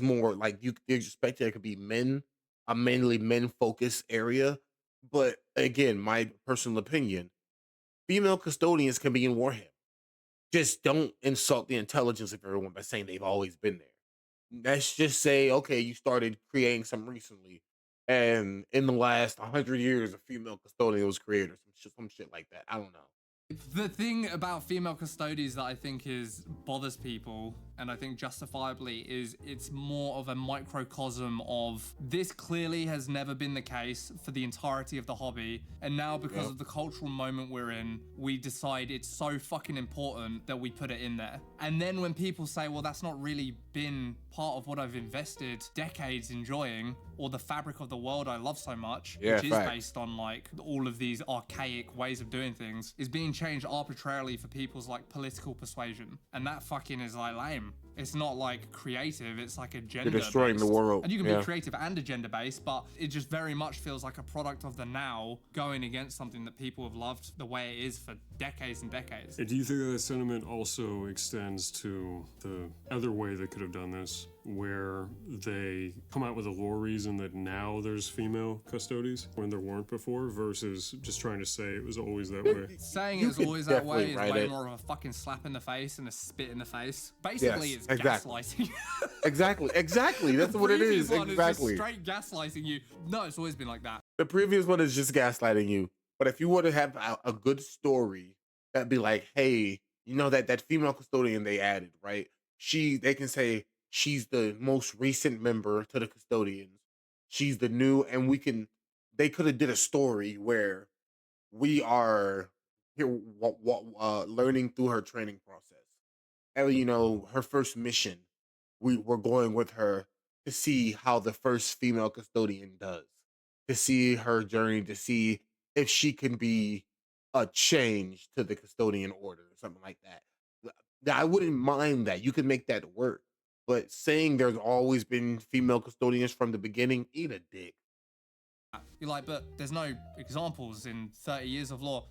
more like you expect there could be a mainly men focused area. But again, my personal opinion, female custodians can be in Warhammer. Just don't insult the intelligence of everyone by saying they've always been there. Let's just say, okay, you started creating some recently, and in the last 100 years, a female custodian was created, or some shit like that. I don't know. The thing about female custodians that I think bothers people, and I think justifiably, is it's more of a microcosm of this clearly has never been the case for the entirety of the hobby, and now because of the cultural moment we're in, we decide it's so fucking important that we put it in there. And then when people say, well, that's not really been part of what I've invested decades enjoying, or the fabric of the world I love so much, which is based on like all of these archaic ways of doing things, is being changed arbitrarily for people's like political persuasion. And that fucking is like lame. It's not like creative, it's like agenda. You're destroying the world. And you can be creative and agenda based, but it just very much feels like a product of the now going against something that people have loved the way it is for decades and decades. Do you think that sentiment also extends to the other way they could have done this, where they come out with a lore reason that now there's female custodies when there weren't before, versus just trying to say it was always that way? Saying it was always that way is way more of a fucking slap in the face and a spit in the face. Basically, it's Exactly. gaslighting. Exactly. That's what it Previous is. one Exactly. Is just straight gaslighting you. No, it's always been like that. The previous one is just gaslighting you. But if you were to have a good story that'd be like, hey, you know that female custodian they added, right? They can say she's the most recent member to the custodians. She's the new, and they could have did a story where we are here learning through her training process. And her first mission, we're going with her to see how the first female custodian does, to see her journey, to see if she can be a change to the custodian order or something like that. I wouldn't mind that. You could make that work. But saying there's always been female custodians from the beginning, eat a dick. You're like, but there's no examples in 30 years of lore.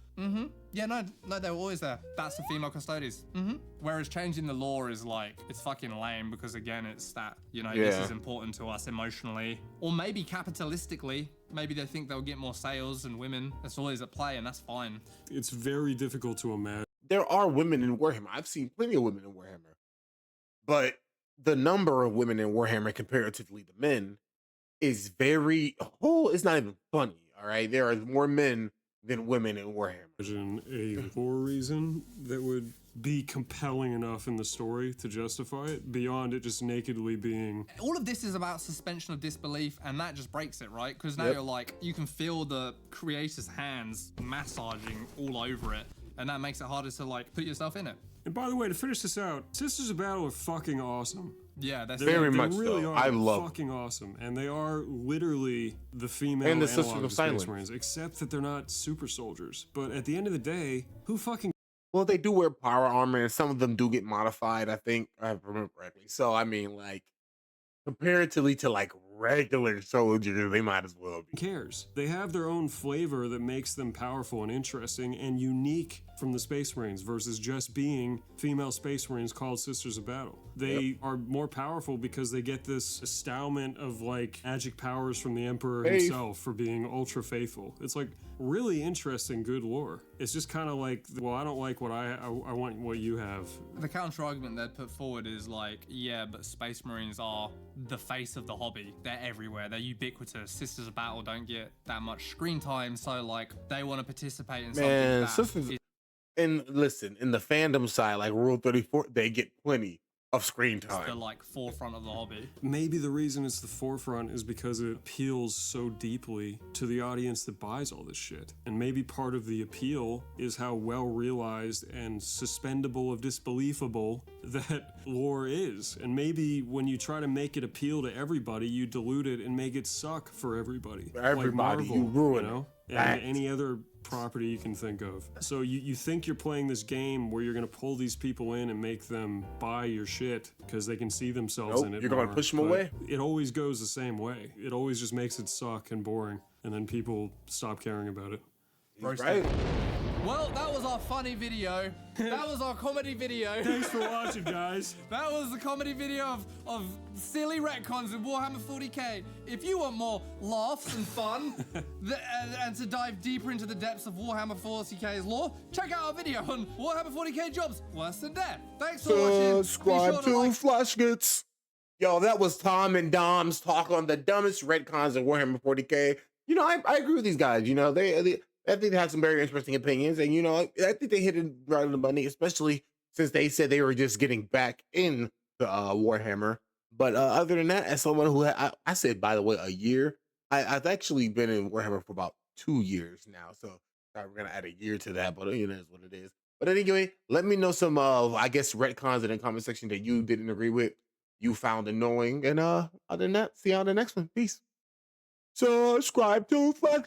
Yeah, no, they were always there. That's the female custodians. Whereas changing the law is like, it's fucking lame because again, it's that, this is important to us emotionally. Or maybe capitalistically, maybe they think they'll get more sales and women. That's always at play and that's fine. It's very difficult to imagine. There are women in Warhammer. I've seen plenty of women in Warhammer. But the number of women in Warhammer comparatively to men is it's not even funny, all right? There are more men than women in Warhammer. Imagine a lore reason that would be compelling enough in the story to justify it, beyond it just nakedly being... All of this is about suspension of disbelief, and that just breaks it, right? Because now you're like, you can feel the creator's hands massaging all over it, and that makes it harder to like put yourself in it. And by the way, to finish this out, Sisters of Battle are fucking awesome. Yeah, that's very much really so. Are I love fucking awesome, and they are literally the female and the analog Sisters of Space Silence. Marines, except that they're not super soldiers. But at the end of the day, who fucking... Well, they do wear power armor, and some of them do get modified, I think, if I remember correctly. So, I mean, like, comparatively to, like, regular soldiers, they might as well be. cares? They have their own flavor that makes them powerful and interesting and unique from the Space Marines versus just being female Space Marines called Sisters of Battle. They are more powerful because they get this endowment of like magic powers from the Emperor himself for being ultra faithful. It's like really interesting, good lore. It's just kind of like, well, I don't like what I want what you have. The counter argument they'd put forward is like, yeah, but Space Marines are the face of the hobby. They're everywhere. They're ubiquitous. Sisters of Battle don't get that much screen time, so like they want to participate in something Sisters. And listen, in the fandom side, like Rule 34, they get plenty of screen time. the like forefront of the hobby. Maybe the reason it's the forefront is because it appeals so deeply to the audience that buys all this shit. And maybe part of the appeal is how well realized and suspendable of disbelievable that lore is. And maybe when you try to make it appeal to everybody, you dilute it and make it suck for everybody. For everybody, like Marvel, you ruin it. it. And any other property you can think of. So you think you're playing this game where you're going to pull these people in and make them buy your shit because they can see themselves in it. You're going to push them away? It always goes the same way. It always just makes it suck and boring, and then people stop caring about it. Right. Well, that was our funny video. That was our comedy video. Thanks for watching, guys. That was the comedy video of silly retcons in Warhammer 40k. If you want more laughs and fun, and to dive deeper into the depths of Warhammer 40k's lore, check out our video on Warhammer 40k jobs worse than death. Thanks for watching. Subscribe to Flash Gets. Yo, that was Tom and Dom's talk on the dumbest retcons in Warhammer 40k. You know, I agree with these guys. You know, I think they have some very interesting opinions, and you know, I think they hit it right on the money, especially since they said they were just getting back in the Warhammer. But other than that, as someone who I said, by the way, a year, I've actually been in Warhammer for about 2 years now, so we're gonna add a year to that. But you know, it's what it is. But anyway, let me know some I guess retcons in the comment section that you didn't agree with, you found annoying, and other than that, see you on the next one. Peace. Subscribe to Flash.